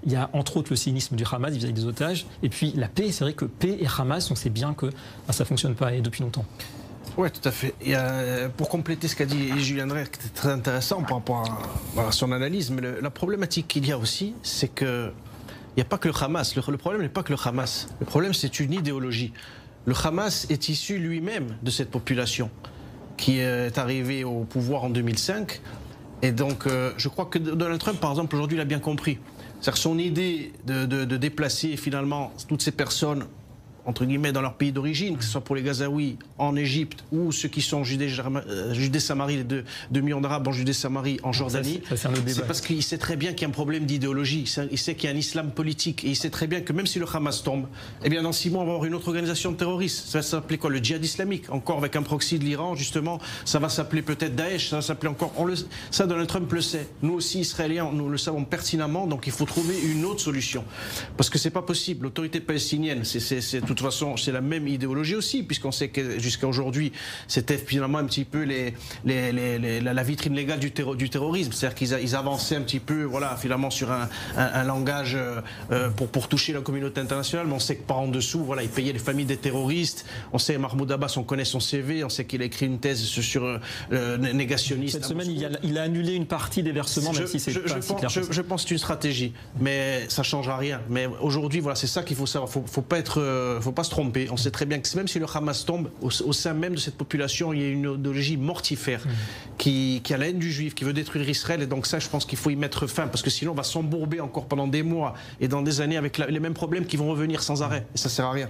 Il y a entre autres le cynisme du Hamas vis-à-vis des otages. Et puis la paix, c'est vrai que paix et Hamas, on sait bien que ça ne fonctionne pas et depuis longtemps. Oui, tout à fait. Et pour compléter ce qu'a dit Julien Dray, qui était très intéressant par rapport à son analyse, mais la problématique qu'il y a aussi, c'est que il n'y a pas que le Hamas. Le problème n'est pas que le Hamas. Le problème, c'est une idéologie. Le Hamas est issu lui-même de cette population qui est arrivée au pouvoir en 2005. Et donc, je crois que Donald Trump, par exemple, aujourd'hui, l'a bien compris. C'est-à-dire son idée de déplacer finalement toutes ces personnes entre guillemets dans leur pays d'origine, que ce soit pour les Gazaouis en Égypte ou ceux qui sont en Judée-Samarie, les 2 millions d'Arabes en Judée-Samarie, en Jordanie, c'est parce qu'il sait très bien qu'il y a un problème d'idéologie, il sait qu'il y a un islam politique et il sait très bien que même si le Hamas tombe, eh bien dans 6 mois on va avoir une autre organisation terroriste. Ça va s'appeler quoi? Le djihad islamique, encore avec un proxy de l'Iran justement, ça va s'appeler peut-être Daesh, ça va s'appeler encore... Ça Donald Trump le sait, nous aussi Israéliens, nous le savons pertinemment, donc il faut trouver une autre solution. Parce que c'est pas possible, l'autorité palestinienne, de toute façon, c'est la même idéologie aussi, puisqu'on sait que jusqu'à aujourd'hui, c'était finalement un petit peu la vitrine légale du terrorisme. C'est-à-dire qu'ils avançaient un petit peu, voilà, finalement sur un langage pour toucher la communauté internationale, mais on sait que par en dessous, voilà, ils payaient les familles des terroristes. On sait Mahmoud Abbas, on connaît son CV, on sait qu'il a écrit une thèse sur négationniste. Cette semaine, il a annulé une partie des versements, même si c'est pas si clair. Je pense que c'est une stratégie, mais ça ne changera rien. Mais aujourd'hui, voilà, c'est ça qu'il faut savoir. Faut pas se tromper. On sait très bien que même si le Hamas tombe, au sein même de cette population, il y a une idéologie mortifère qui a la haine du juif, qui veut détruire Israël. Et donc ça, je pense qu'il faut y mettre fin, parce que sinon on va s'embourber encore pendant des mois et dans des années avec les mêmes problèmes qui vont revenir sans arrêt. Et ça ne sert à rien.